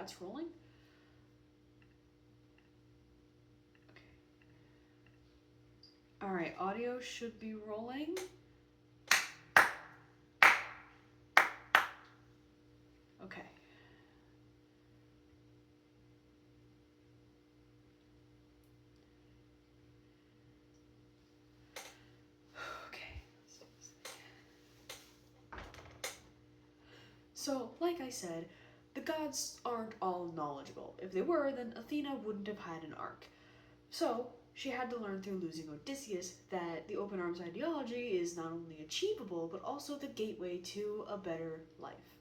it's rolling? Okay. Alright, audio should be rolling. Okay. Okay. So, like I said, the gods aren't all knowledgeable. If they were, then Athena wouldn't have had an ark. So, she had to learn through losing Odysseus that the open arms ideology is not only achievable, but also the gateway to a better life.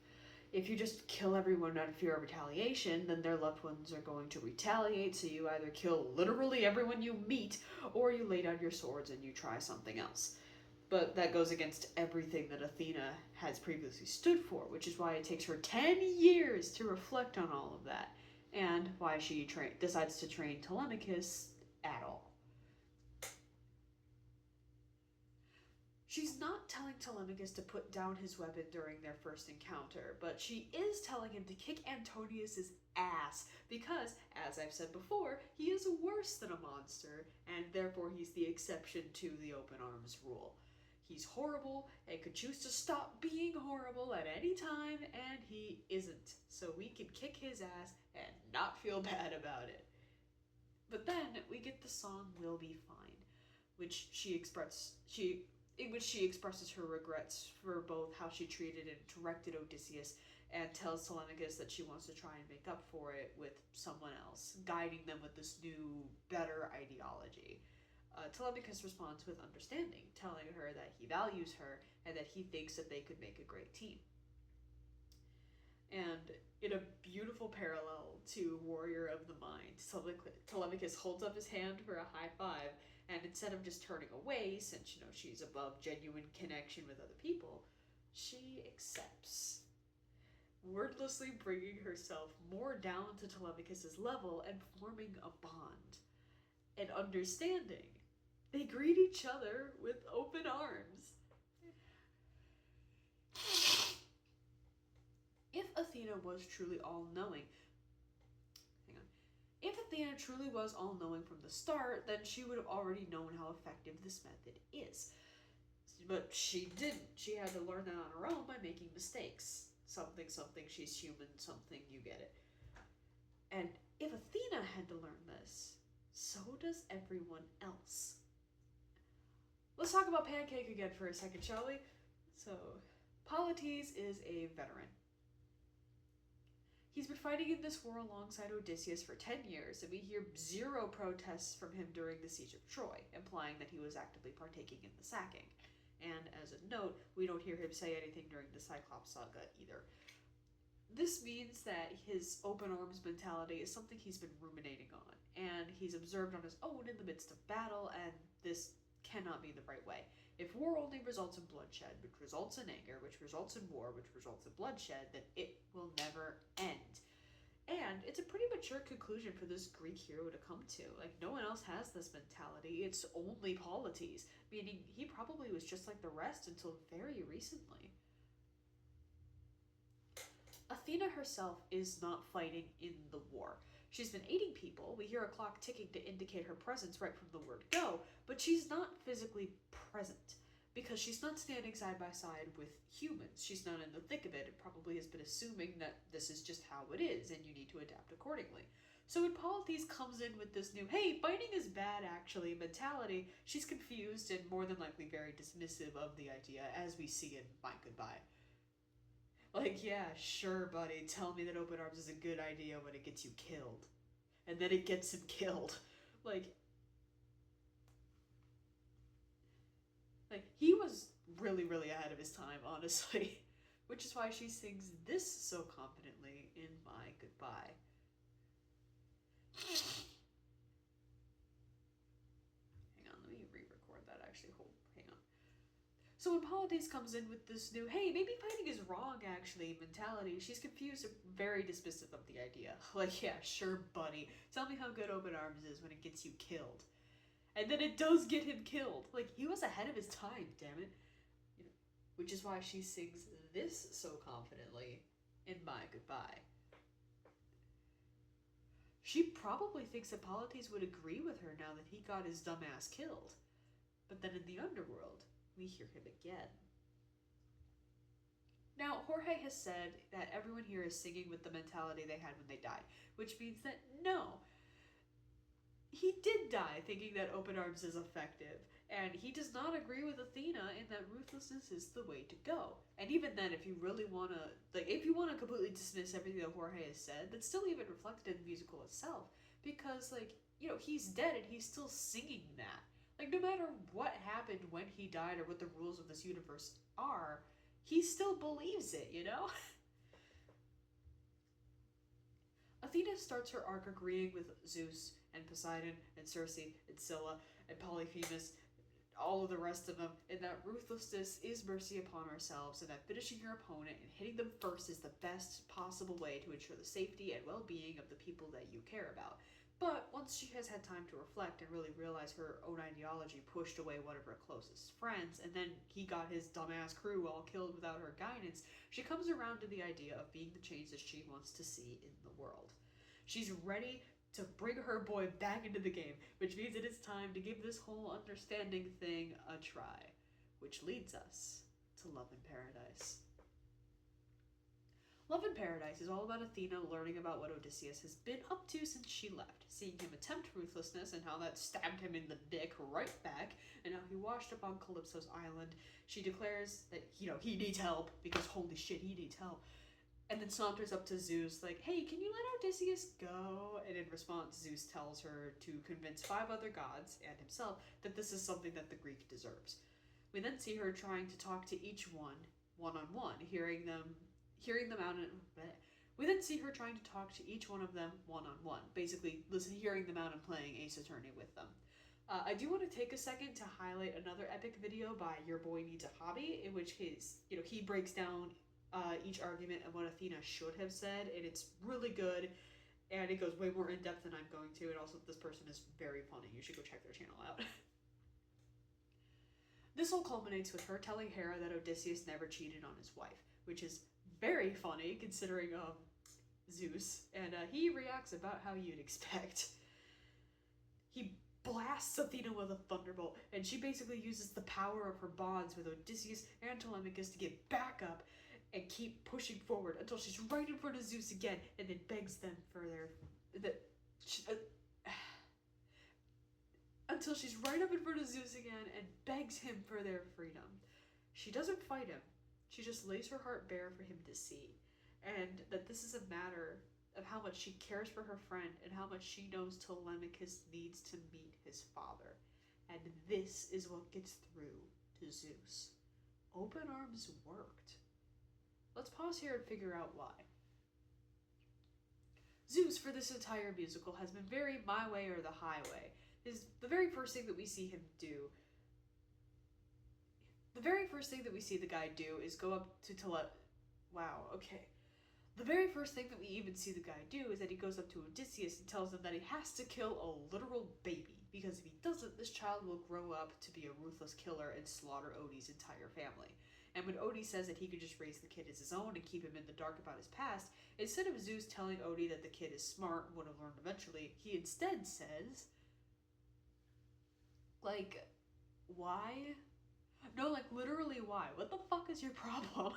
If you just kill everyone out of fear of retaliation, then their loved ones are going to retaliate, so you either kill literally everyone you meet, or you lay down your swords and you try something else. But that goes against everything that Athena has previously stood for, which is why it takes her 10 years to reflect on all of that, and why she decides to train Telemachus at all. She's not telling Telemachus to put down his weapon during their first encounter, but she is telling him to kick Antonius's ass because, as I've said before, he is worse than a monster, and therefore he's the exception to the open arms rule. He's horrible and could choose to stop being horrible at any time, and he isn't. So we can kick his ass and not feel bad about it. But then we get the song "We'll Be Fine," which in which she expresses her regrets for both how she treated and directed Odysseus, and tells Telemachus that she wants to try and make up for it with someone else, guiding them with this new, better ideology. Telemachus responds with understanding, telling her that he values her and that he thinks that they could make a great team. And in a beautiful parallel to Warrior of the Mind, Telemachus holds up his hand for a high five, and instead of just turning away, since she's above genuine connection with other people, she accepts, wordlessly bringing herself more down to Telemachus's level and forming a bond. And understanding. They greet each other with open arms. If Athena was truly all-knowing, if Athena truly was all-knowing from the start, then she would have already known how effective this method is. But she didn't. She had to learn that on her own by making mistakes. Something, she's human, something, you get it. And if Athena had to learn this, so does everyone else. Let's talk about Pancake again for a second, shall we? So, Polites is a veteran. He's been fighting in this war alongside Odysseus for 10 years, and we hear zero protests from him during the Siege of Troy, implying that he was actively partaking in the sacking. And as a note, we don't hear him say anything during the Cyclops saga either. This means that his open arms mentality is something he's been ruminating on, and he's observed on his own in the midst of battle, and this cannot be the right way. If war only results in bloodshed, which results in anger, which results in war, which results in bloodshed, then it will never end. And it's a pretty mature conclusion for this Greek hero to come to. Like, no one else has this mentality. It's only Polites, meaning he probably was just like the rest until very recently. Athena herself is not fighting in the war. She's been aiding people. We hear a clock ticking to indicate her presence right from the word go, but she's not physically present because she's not standing side by side with humans. She's not in the thick of it. It probably has been assuming that this is just how it is and you need to adapt accordingly. So when Polites comes in with this new, hey, fighting is bad actually mentality, she's confused and more than likely very dismissive of the idea, as we see in My Goodbye. Like, yeah, sure, buddy, tell me that open arms is a good idea when it gets you killed. And then it gets him killed. Like, he was really, really ahead of his time, honestly. Which is why she sings this so confidently in My Goodbye. Hang on, let me re-record that, actually. Hang on. So when Polites comes in with this new, hey, maybe fighting is wrong, actually, mentality, she's confused and very dismissive of the idea. Like, yeah, sure, buddy. Tell me how good open arms is when it gets you killed. And then it does get him killed. Like, he was ahead of his time, damn it. Which is why she sings this so confidently in My Goodbye. She probably thinks Hippolytes would agree with her now that he got his dumbass killed. But then in the underworld, we hear him again. Now, Jorge has said that everyone here is singing with the mentality they had when they died, which means that no, he did die thinking that open arms is effective, and he does not agree with Athena in that ruthlessness is the way to go. And even then, if you really want to, if you want to completely dismiss everything that Jorge has said, that's still even reflected in the musical itself, because, he's dead and he's still singing that. No matter what happened when he died or what the rules of this universe are, he still believes it, Athena starts her arc agreeing with Zeus and Poseidon and Circe and Scylla and Polyphemus, all of the rest of them, and that ruthlessness is mercy upon ourselves, and that finishing your opponent and hitting them first is the best possible way to ensure the safety and well-being of the people that you care about. But once she has had time to reflect and really realize her own ideology pushed away one of her closest friends, and then he got his dumbass crew all killed without her guidance, she comes around to the idea of being the change that she wants to see in the world. She's ready to bring her boy back into the game, which means it is time to give this whole understanding thing a try, which leads us to Love in Paradise. Love in Paradise is all about Athena learning about what Odysseus has been up to since she left, seeing him attempt ruthlessness and how that stabbed him in the dick right back, and how he washed up on Calypso's island. She declares that, he needs help, because holy shit, he needs help. And then saunters up to Zeus, like, hey, can you let Odysseus go? And in response, Zeus tells her to convince 5 other gods, and himself, that this is something that the Greek deserves. We then see her trying to talk to each one-on-one, hearing them out, and we then see her trying to talk to each one of them one-on-one, basically hearing them out and playing Ace Attorney with them. I do want to take a second to highlight another epic video by Your Boy Needs a Hobby, in which he breaks down each argument and what Athena should have said, and it's really good, and it goes way more in depth than I'm going to, and also this person is very funny. You should go check their channel out. This all culminates with her telling Hera that Odysseus never cheated on his wife, which is very funny considering Zeus, and he reacts about how you'd expect. He blasts Athena with a thunderbolt, and she basically uses the power of her bonds with Odysseus and Telemachus to get back up and keep pushing forward until she's right in front of Zeus again, and then begs them for until she's right up in front of Zeus again and begs him for their freedom. She doesn't fight him. She just lays her heart bare for him to see, and that this is a matter of how much she cares for her friend and how much she knows Telemachus needs to meet his father. And this is what gets through to Zeus. Open arms worked. Let's pause here and figure out why. Zeus, for this entire musical, has been very my way or the highway. The very first thing that we see the guy do is go up to The very first thing that we even see the guy do is that he goes up to Odysseus and tells him that he has to kill a literal baby, because if he doesn't, this child will grow up to be a ruthless killer and slaughter Odie's entire family. And when Odie says that he could just raise the kid as his own and keep him in the dark about his past, instead of Zeus telling Odie that the kid is smart and would have learned eventually, he instead says, why? No, literally why? What the fuck is your problem?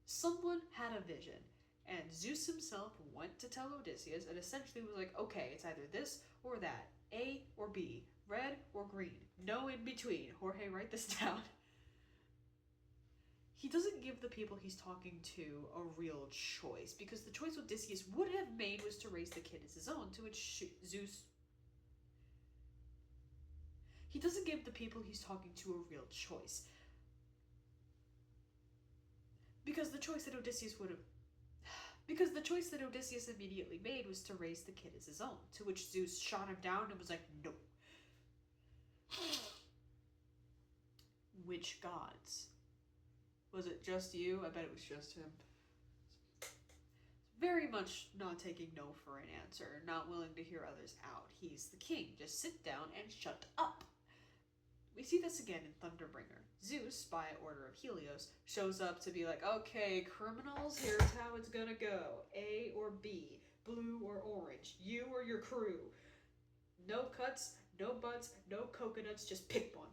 Someone had a vision, and Zeus himself went to tell Odysseus and essentially was like, okay, it's either this or that, A or B, red or green, no in between. Jorge, write this down. He doesn't give the people he's talking to a real choice, because the choice Odysseus would have made was to raise the kid as his own, to which Zeus... He doesn't give the people he's talking to a real choice. Because the choice that Odysseus immediately made was to raise the kid as his own, to which Zeus shot him down and was like, no. Which gods? Was it just you? I bet it was just him. Very much not taking no for an answer, not willing to hear others out. He's the king. Just sit down and shut up. We see this again in Thunderbringer. Zeus, by order of Helios, shows up to be like, okay, criminals, here's how it's gonna go. A or B. blue or orange, you or your crew. No cuts, no butts, no coconuts, just pick one.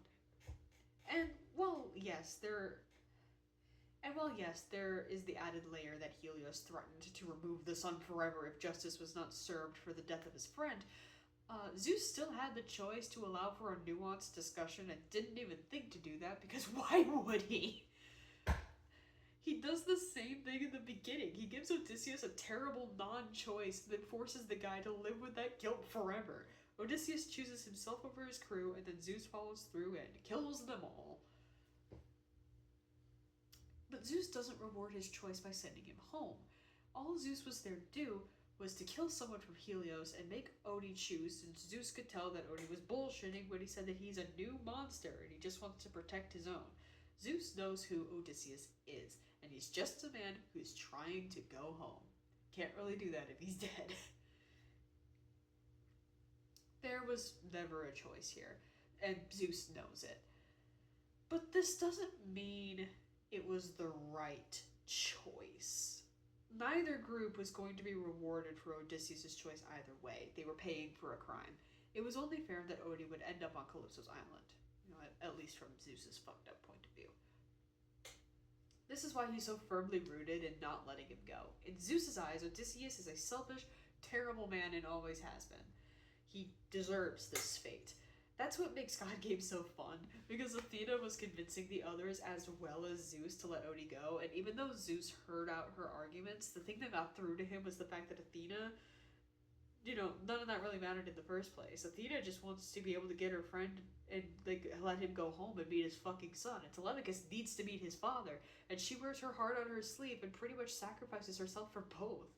And well, yes, there is the added layer that Helios threatened to remove the sun forever if justice was not served for the death of his friend. Zeus still had the choice to allow for a nuanced discussion and didn't even think to do that because why would he? He does the same thing in the beginning. He gives Odysseus a terrible non-choice, then forces the guy to live with that guilt forever. Odysseus chooses himself over his crew, and then Zeus follows through and kills them all. But Zeus doesn't reward his choice by sending him home. All Zeus was there to do was to kill someone from Helios and make Odie choose, since Zeus could tell that Odie was bullshitting when he said that he's a new monster and he just wants to protect his own. Zeus knows who Odysseus is, and he's just a man who's trying to go home. Can't really do that if he's dead. There was never a choice here, and Zeus knows it. But this doesn't mean it was the right choice. Neither group was going to be rewarded for Odysseus' choice either way. They were paying for a crime. It was only fair that Odie would end up on Calypso's island, at least from Zeus's fucked up point of view. This is why he's so firmly rooted in not letting him go. In Zeus's eyes, Odysseus is a selfish, terrible man and always has been. He deserves this fate. That's what makes God Games so fun, because Athena was convincing the others as well as Zeus to let Odie go, and even though Zeus heard out her arguments, the thing that got through to him was the fact that Athena, none of that really mattered in the first place. Athena just wants to be able to get her friend and let him go home and meet his fucking son, and Telemachus needs to meet his father, and she wears her heart on her sleeve and pretty much sacrifices herself for both.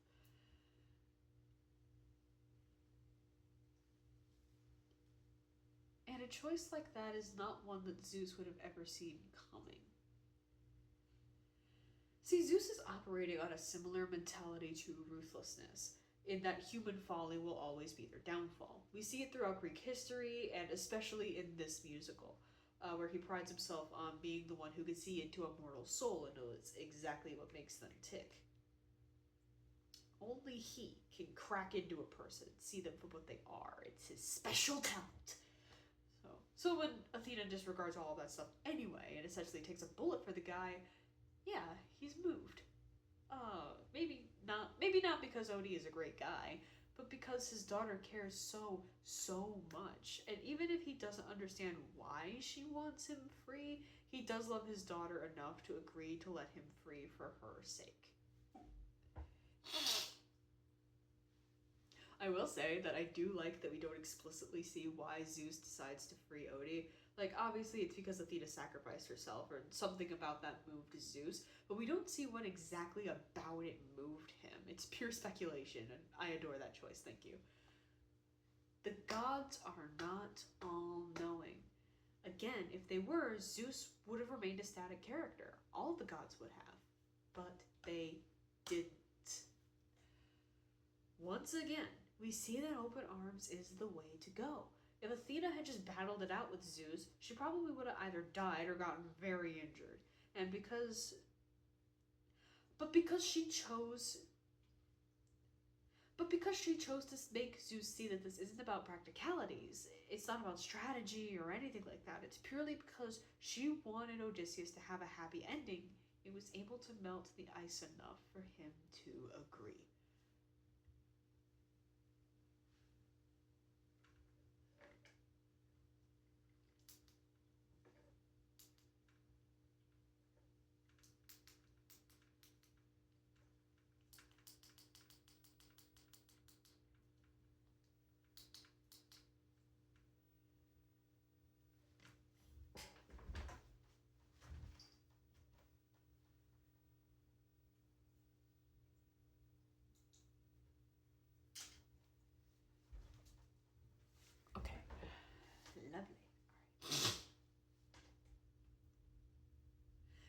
And a choice like that is not one that Zeus would have ever seen coming. See, Zeus is operating on a similar mentality to ruthlessness, in that human folly will always be their downfall. We see it throughout Greek history, and especially in this musical, where he prides himself on being the one who can see into a mortal soul and knows exactly what makes them tick. Only he can crack into a person, see them for what they are. It's his special talent. So when Athena disregards all of that stuff anyway, and essentially takes a bullet for the guy, yeah, he's moved. Maybe not because Odie is a great guy, but because his daughter cares so much. And even if he doesn't understand why she wants him free, he does love his daughter enough to agree to let him free for her sake. I will say that I do like that we don't explicitly see why Zeus decides to free Odie. Obviously it's because Athena sacrificed herself, or something about that moved Zeus, but we don't see what exactly about it moved him. It's pure speculation, and I adore that choice, thank you. The gods are not all-knowing. Again, if they were, Zeus would have remained a static character. All the gods would have. But they didn't. Once again, we see that open arms is the way to go. If Athena had just battled it out with Zeus, she probably would have either died or gotten very injured. And because she chose to make Zeus see that this isn't about practicalities, it's not about strategy or anything like that, it's purely because she wanted Odysseus to have a happy ending, it was able to melt the ice enough for him to agree.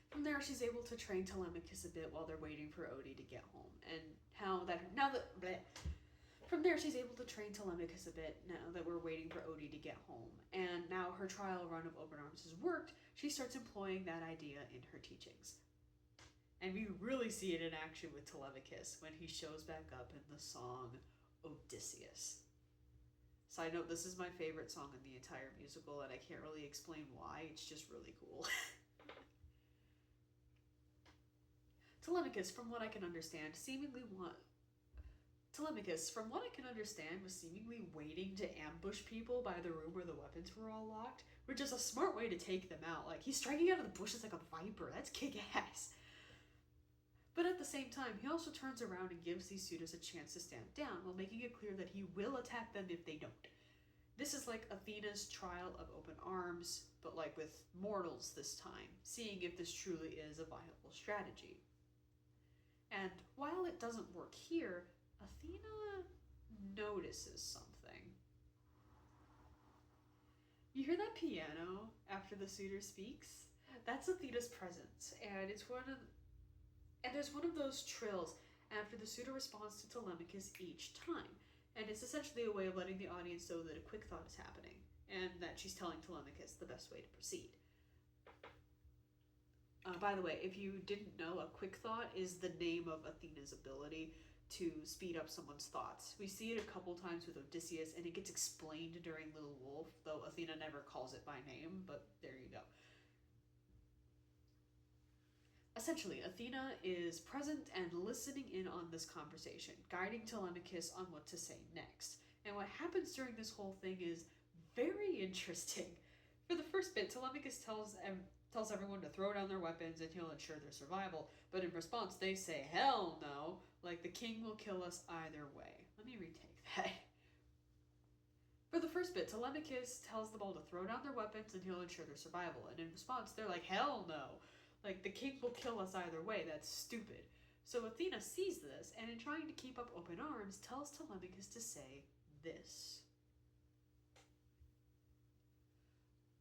From there, she's able to train Telemachus a bit while they're waiting for Odie to get home. From there, she's able to train Telemachus a bit now that we're waiting for Odie to get home. And now her trial run of open arms has worked, she starts employing that idea in her teachings. And we really see it in action with Telemachus when he shows back up in the song Odysseus. Side note, this is my favorite song in the entire musical, and I can't really explain why, it's just really cool. Telemachus, from what I can understand, was seemingly waiting to ambush people by the room where the weapons were all locked, which is a smart way to take them out. Like, he's striking out of the bushes like a viper. That's kick-ass. But at the same time, he also turns around and gives these suitors a chance to stand down while making it clear that he will attack them if they don't. This is like Athena's trial of open arms, but like with mortals this time, seeing if this truly is a viable strategy. And while it doesn't work here, Athena notices something. You hear that piano after the suitor speaks? That's Athena's presence, and there's one of those trills after the suitor responds to Telemachus each time, and it's essentially a way of letting the audience know that a quick thought is happening, and that she's telling Telemachus the best way to proceed. By the way, if you didn't know, a quick thought is the name of Athena's ability to speed up someone's thoughts. We see it a couple times with Odysseus, and it gets explained during Little Wolf, though Athena never calls it by name, but there you go. Essentially, Athena is present and listening in on this conversation, guiding Telemachus on what to say next. And what happens during this whole thing is very interesting. For the first bit, Telemachus tells everyone to throw down their weapons and he'll ensure their survival, but in response they say, hell no, like the king will kill us either way. Let me retake that. For the first bit, Telemachus tells them all to throw down their weapons and he'll ensure their survival, and in response they're like, hell no. Like, the king will kill us either way, that's stupid. So Athena sees this, and in trying to keep up open arms, tells Telemachus to say this.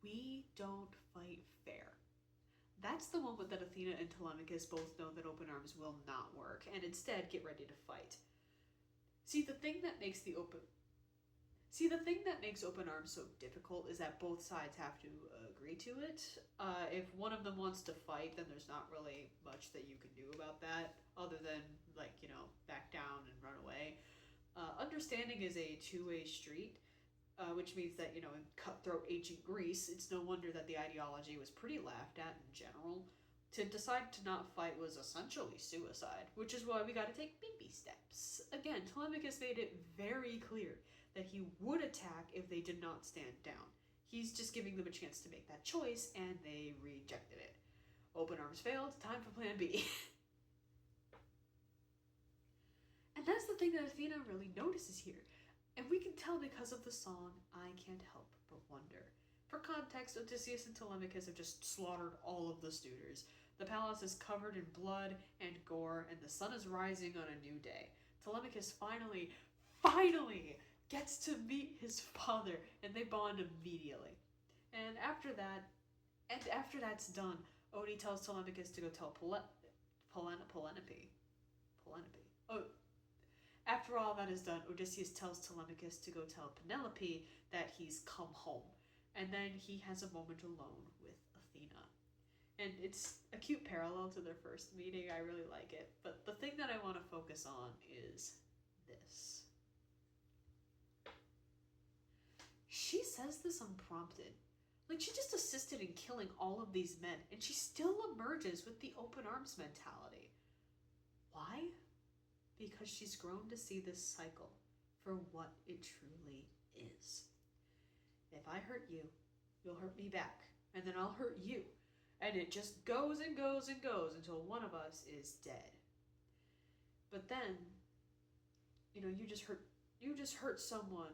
We don't fight fair. That's the moment that Athena and Telemachus both know that open arms will not work, and instead get ready to fight. See, the thing that makes open arms so difficult is that both sides have to agree to it. If one of them wants to fight, then there's not really much that you can do about that, other than, back down and run away. Understanding is a two-way street, which means that, in cutthroat ancient Greece, it's no wonder that the ideology was pretty laughed at in general. To decide to not fight was essentially suicide, which is why we gotta take baby steps. Again, Telemachus made it very clear that he would attack if they did not stand down. He's just giving them a chance to make that choice, and they rejected it. Open arms failed, time for plan B. And that's the thing that Athena really notices here. And we can tell because of the song, I Can't Help But Wonder. For context, Odysseus and Telemachus have just slaughtered all of the suitors. The palace is covered in blood and gore, and the sun is rising on a new day. Telemachus finally gets to meet his father, and they bond immediately. And after that's done, Odie tells Telemachus to go tell Penelope. Oh, after all that is done, Odysseus tells Telemachus to go tell Penelope that he's come home, and then he has a moment alone with Athena. And it's a cute parallel to their first meeting. I really like it. But the thing that I want to focus on is this. She says this unprompted. Like, she just assisted in killing all of these men, and she still emerges with the open arms mentality. Why? Because she's grown to see this cycle for what it truly is. If I hurt you, you'll hurt me back, and then I'll hurt you. And it just goes and goes and goes until one of us is dead. But then, you just hurt someone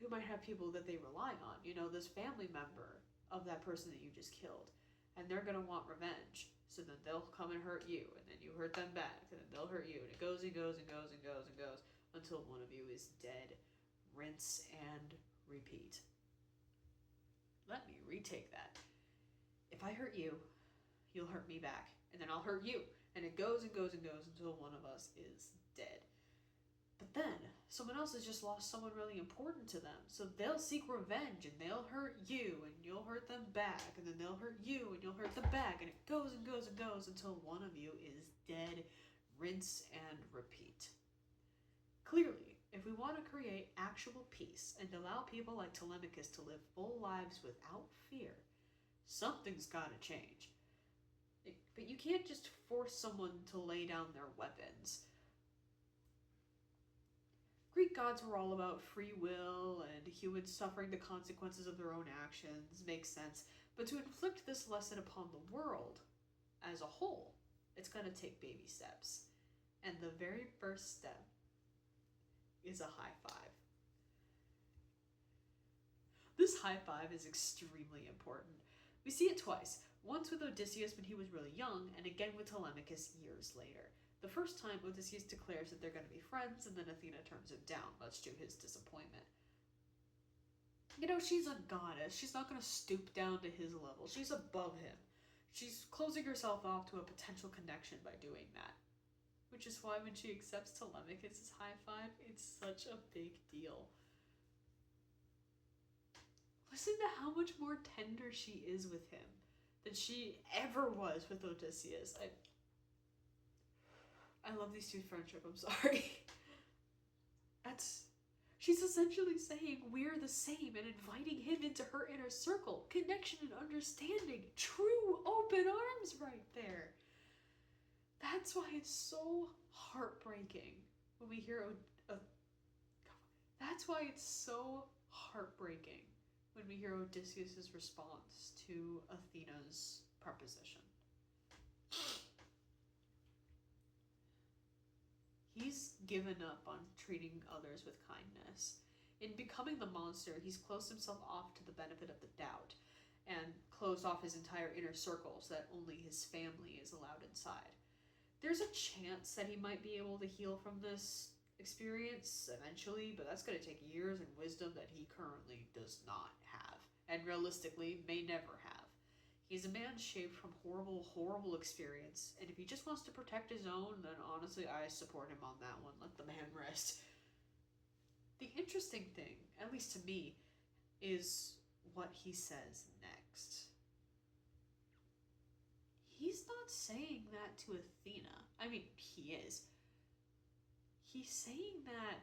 who might have people that they rely on, this family member of that person that you just killed, and they're going to want revenge, so then they'll come and hurt you, and then you hurt them back, and then they'll hurt you, and it goes and goes and goes and goes and goes until one of you is dead. Rinse and repeat. Let me retake that. If I hurt you, you'll hurt me back, and then I'll hurt you, and it goes and goes and goes until one of us is dead. But then, someone else has just lost someone really important to them. So they'll seek revenge and they'll hurt you and you'll hurt them back. And then they'll hurt you and you'll hurt them back. And it goes and goes and goes until one of you is dead. Rinse and repeat. Clearly, if we want to create actual peace and allow people like Telemachus to live full lives without fear, something's got to change. But you can't just force someone to lay down their weapons. Greek gods were all about free will and humans suffering the consequences of their own actions. Makes sense. But to inflict this lesson upon the world as a whole, it's going to take baby steps. And the very first step is a high five. This high five is extremely important. We see it twice. Once with Odysseus when he was really young, and again with Telemachus years later. The first time, Odysseus declares that they're going to be friends, and then Athena turns him down, much to his disappointment. You know, she's a goddess. She's not going to stoop down to his level. She's above him. She's closing herself off to a potential connection by doing that. Which is why when she accepts Telemachus' high five, it's such a big deal. Listen to how much more tender she is with him than she ever was with Odysseus. I love these two's friendship, I'm sorry. She's essentially saying we're the same and inviting him into her inner circle. Connection and understanding. True open arms right there. That's why it's so heartbreaking when we hear That's why it's so heartbreaking when we hear Odysseus' response to Athena's proposition. He's given up on treating others with kindness. In becoming the monster, he's closed himself off to the benefit of the doubt and closed off his entire inner circle so that only his family is allowed inside. There's a chance that he might be able to heal from this experience eventually, but that's going to take years and wisdom that he currently does not have, and realistically may never have. He's a man shaped from horrible, horrible experience, and if he just wants to protect his own, then honestly, I support him on that one. Let the man rest. The interesting thing, at least to me, is what he says next. He's not saying that to Athena. I mean, he is. He's saying that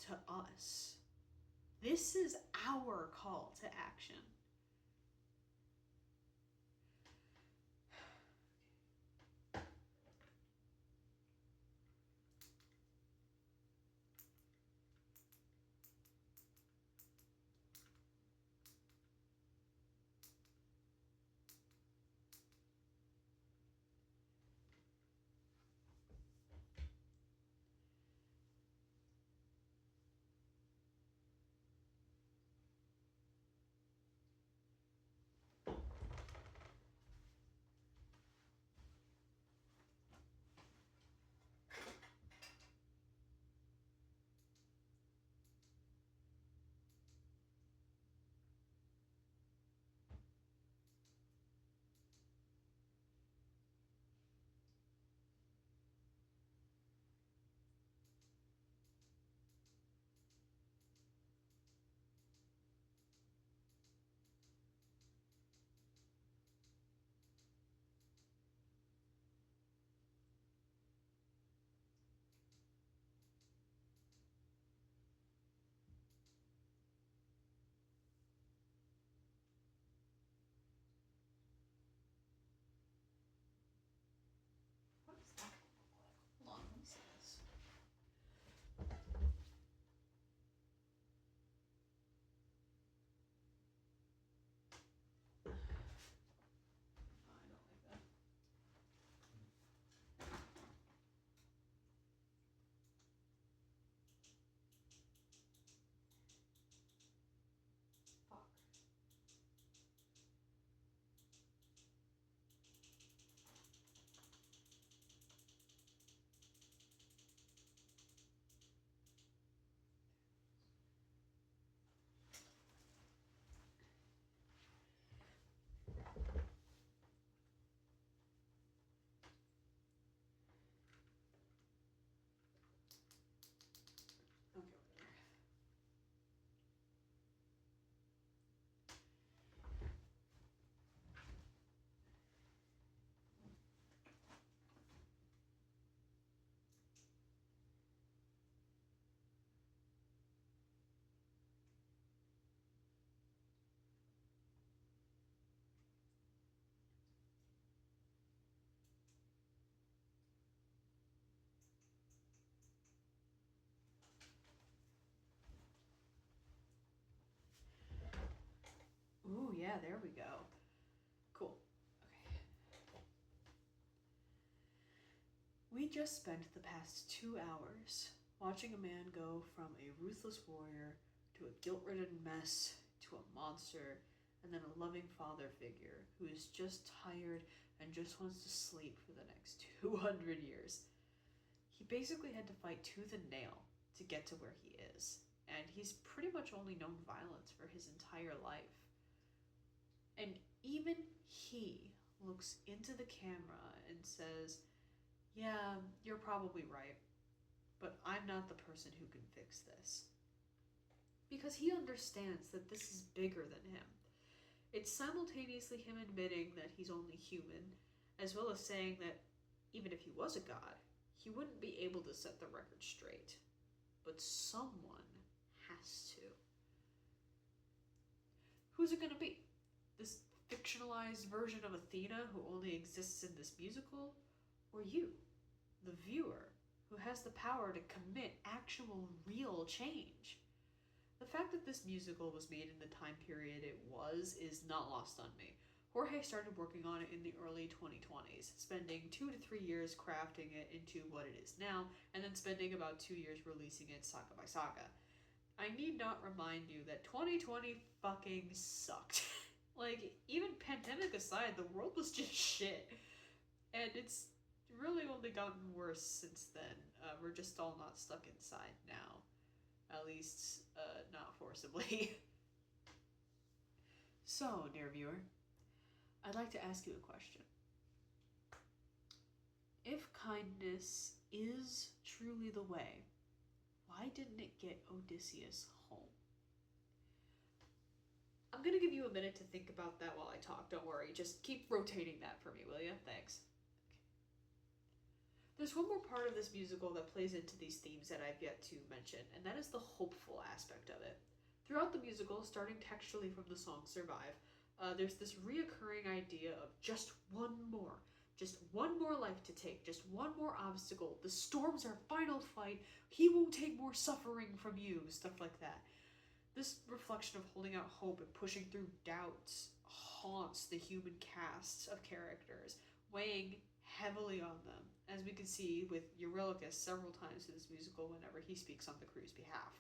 to us. This is our call to action. yeah, there we go. Cool. Okay. We just spent the past 2 hours watching a man go from a ruthless warrior to a guilt-ridden mess to a monster and then a loving father figure who is just tired and just wants to sleep for the next 200 years. He basically had to fight tooth and nail to get to where he is, and he's pretty much only known violence for his entire life. And even he looks into the camera and says, yeah, you're probably right, but I'm not the person who can fix this. Because he understands that this is bigger than him. It's simultaneously him admitting that he's only human, as well as saying that even if he was a god, he wouldn't be able to set the record straight. But someone has to. Who's it gonna be? This fictionalized version of Athena who only exists in this musical? Or you, the viewer, who has the power to commit actual real change? The fact that this musical was made in the time period it was is not lost on me. Jorge started working on it in the early 2020s, spending 2 to 3 years crafting it into what it is now, and then spending about 2 years releasing it saga by saga. I need not remind you that 2020 fucking sucked. Like, even pandemic aside, the world was just shit. And it's really only gotten worse since then. We're just all not stuck inside now. At least, not forcibly. So, dear viewer, I'd like to ask you a question. If kindness is truly the way, why didn't it get Odysseus home? I'm gonna give you a minute to think about that while I talk. Don't worry, just keep rotating that for me, will you? Thanks. Okay. There's one more part of this musical that plays into these themes that I've yet to mention, and that is the hopeful aspect of it. Throughout the musical, starting textually from the song Survive, there's this reoccurring idea of just one more life to take, just one more obstacle. The storm's our final fight. He won't take more suffering from you, stuff like that. This reflection of holding out hope and pushing through doubts haunts the human cast of characters, weighing heavily on them, as we can see with Eurylochus several times in this musical whenever he speaks on the crew's behalf.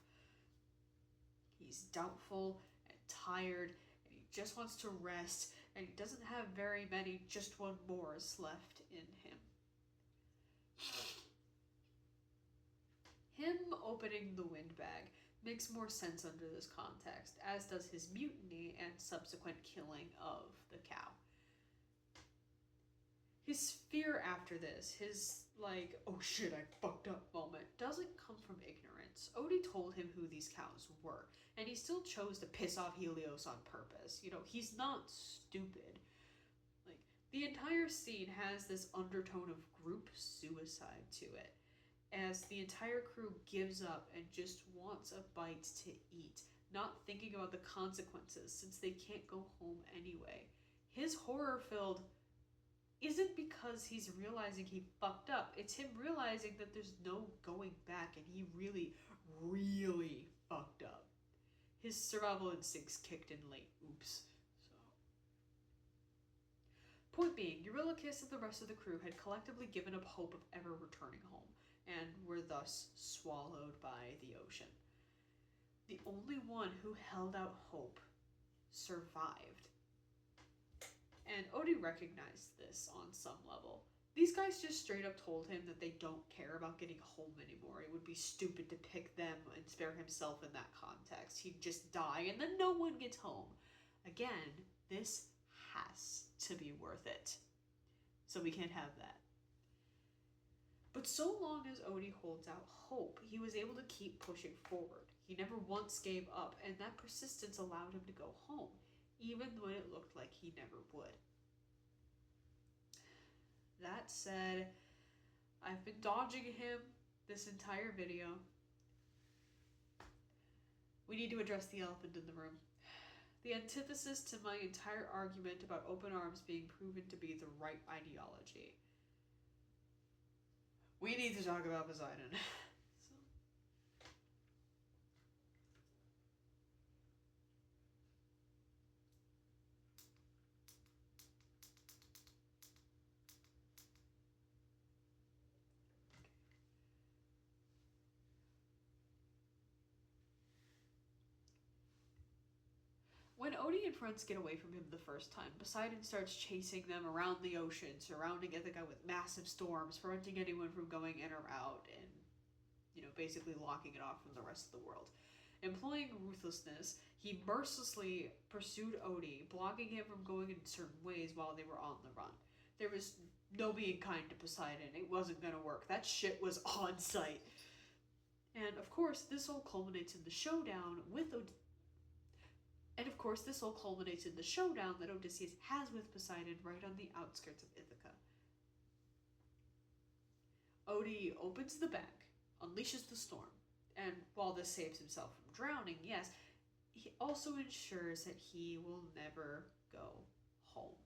He's doubtful and tired, and he just wants to rest, and he doesn't have very many just one mores left in him. Him opening the windbag makes more sense under this context, as does his mutiny and subsequent killing of the cow. His fear after this, his like, oh shit, I fucked up moment, doesn't come from ignorance. Odie told him who these cows were, and he still chose to piss off Helios on purpose. You know, he's not stupid. Like, the entire scene has this undertone of group suicide to it, as the entire crew gives up and just wants a bite to eat, not thinking about the consequences since they can't go home anyway. His horror-filled isn't because he's realizing he fucked up. It's him realizing that there's no going back and he really, really fucked up. His survival instincts kicked in late. Oops. So, point being, Eurylochus and the rest of the crew had collectively given up hope of ever returning home, and were thus swallowed by the ocean. The only one who held out hope survived. And Odie recognized this on some level. These guys just straight up told him that they don't care about getting home anymore. It would be stupid to pick them and spare himself in that context. He'd just die and then no one gets home. Again, this has to be worth it. So we can't have that. But so long as Odie holds out hope, he was able to keep pushing forward. He never once gave up, and that persistence allowed him to go home, even when it looked like he never would. That said, I've been dodging him this entire video. We need to address the elephant in the room. The antithesis to my entire argument about open arms being proven to be the right ideology. We need to talk about Poseidon. When Odie and friends get away from him the first time, Poseidon starts chasing them around the ocean, surrounding Ithaca with massive storms, preventing anyone from going in or out, and, basically locking it off from the rest of the world. Employing ruthlessness, he mercilessly pursued Odie, blocking him from going in certain ways while they were on the run. There was no being kind to Poseidon. It wasn't going to work. That shit was on site. And of course, this all culminates in the showdown that Odysseus has with Poseidon right on the outskirts of Ithaca. Odie opens the bag, unleashes the storm, and while this saves himself from drowning, yes, he also ensures that he will never go home.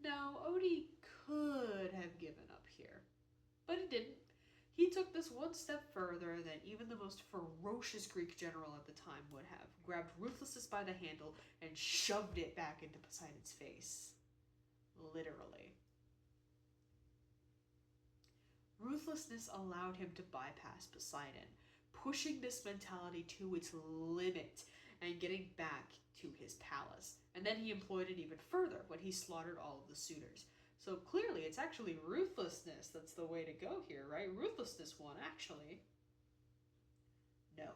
Now, Odie could have given up here, but he didn't. He took this one step further than even the most ferocious Greek general at the time would have, grabbed Ruthlessness by the handle and shoved it back into Poseidon's face. Literally. Ruthlessness allowed him to bypass Poseidon, pushing this mentality to its limit and getting back to his palace. And then he employed it even further when he slaughtered all of the suitors. So clearly it's actually ruthlessness that's the way to go here, right? Ruthlessness won, actually. No.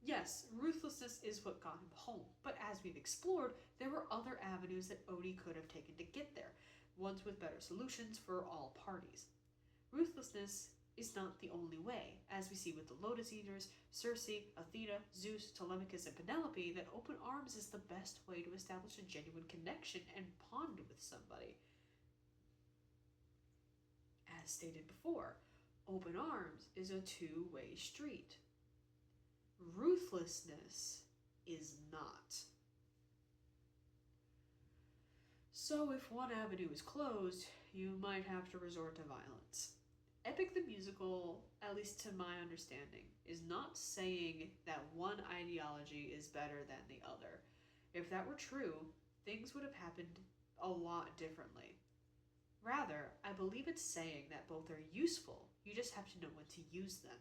Yes, ruthlessness is what got him home, but as we've explored, there were other avenues that Odie could have taken to get there, ones with better solutions for all parties. Ruthlessness is not the only way, as we see with the Lotus Eaters, Circe, Athena, Zeus, Telemachus, and Penelope, that open arms is the best way to establish a genuine connection and bond with somebody. As stated before, open arms is a two-way street. Ruthlessness is not. So if one avenue is closed, you might have to resort to violence. Epic the Musical, at least to my understanding, is not saying that one ideology is better than the other. If that were true, things would have happened a lot differently. Rather, I believe it's saying that both are useful, you just have to know when to use them.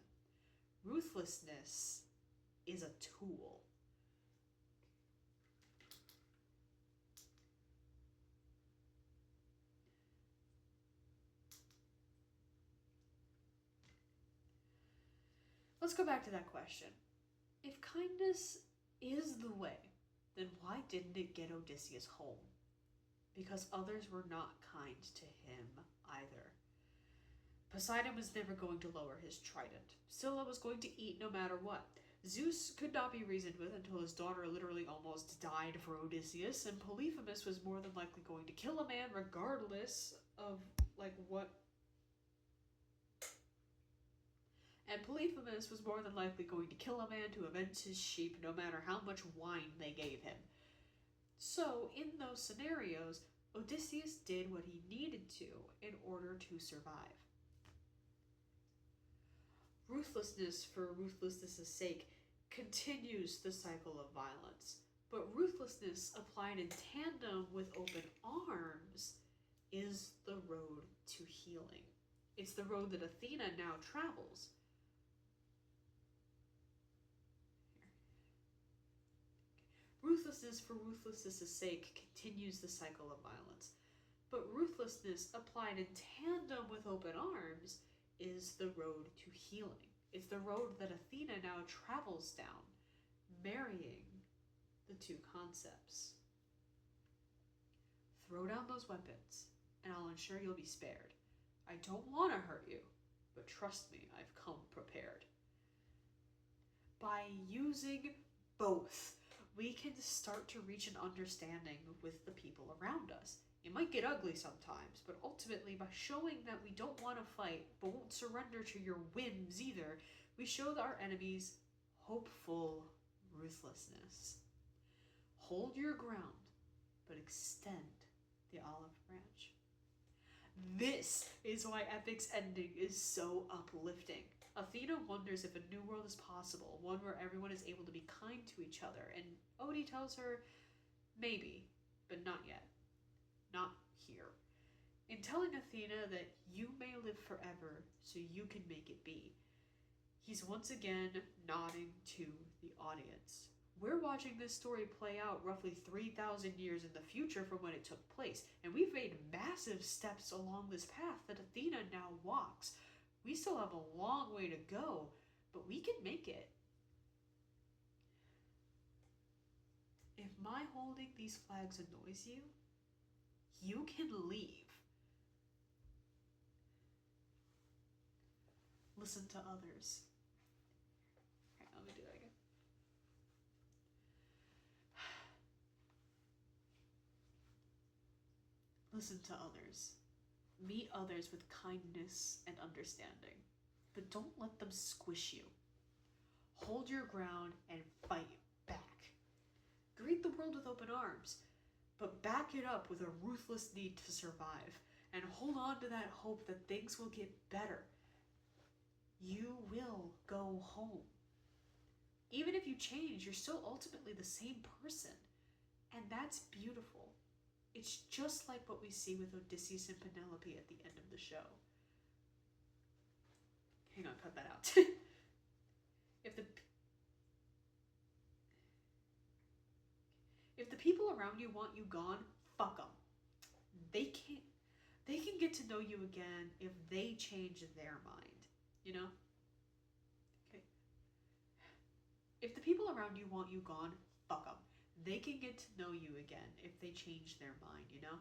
Ruthlessness is a tool. Let's go back to that question. If kindness is the way, then why didn't it get Odysseus home? Because others were not kind to him either. Poseidon was never going to lower his trident. Scylla was going to eat no matter what. Zeus could not be reasoned with until his daughter literally almost died for Odysseus, and Polyphemus was more than likely going to kill a man regardless of, what... And Polyphemus was more than likely going to kill a man to avenge his sheep no matter how much wine they gave him. So, in those scenarios, Odysseus did what he needed to in order to survive. Ruthlessness for ruthlessness' sake continues the cycle of violence, but ruthlessness applied in tandem with open arms is the road to healing. It's the road that Athena now travels. Ruthlessness for ruthlessness' sake continues the cycle of violence, but ruthlessness applied in tandem with open arms is the road to healing. It's the road that Athena now travels down, marrying the two concepts. Throw down those weapons, and I'll ensure you'll be spared. I don't want to hurt you, but trust me, I've come prepared. By using both, we can start to reach an understanding with the people around us. It might get ugly sometimes, but ultimately, by showing that we don't want to fight, but won't surrender to your whims either, we show our enemies hopeful ruthlessness. Hold your ground, but extend the olive branch. This is why Epic's ending is so uplifting. Athena wonders if a new world is possible, one where everyone is able to be kind to each other, and Odie tells her, maybe, but not yet. Not here. In telling Athena that you may live forever, so you can make it be, he's once again nodding to the audience, We're watching this story play out roughly 3,000 years in the future from when it took place, and we've made massive steps along this path that Athena now walks. We still have a long way to go, but we can make it. If my holding these flags annoys you, you can leave. Listen to others. Okay, let me do that again. Listen to others. Meet others with kindness and understanding, but don't let them squish you. Hold your ground and fight back. Greet the world with open arms, but back it up with a ruthless need to survive, and hold on to that hope that things will get better. You will go home. Even if you change, you're still ultimately the same person, and that's beautiful. It's just like what we see with Odysseus and Penelope at the end of the show. Hang on, cut that out. If the people around you want you gone, fuck them. They can get to know you again if they change their mind, you know? Okay. If the people around you want you gone, fuck them. They can get to know you again if they change their mind, you know?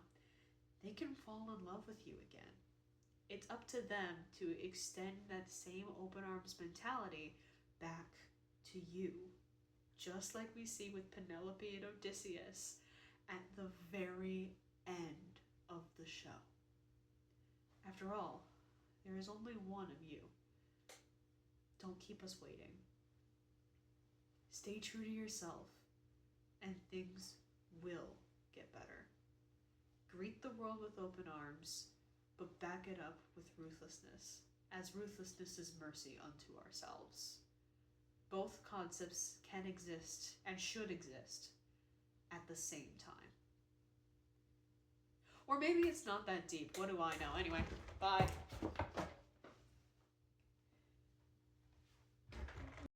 They can fall in love with you again. It's up to them to extend that same open arms mentality back to you. Just like we see with Penelope and Odysseus at the very end of the show. After all, there is only one of you. Don't keep us waiting. Stay true to yourself, and things will get better. Greet the world with open arms, but back it up with ruthlessness, as ruthlessness is mercy unto ourselves. Both concepts can exist and should exist at the same time. Or maybe it's not that deep. What do I know? Anyway, bye.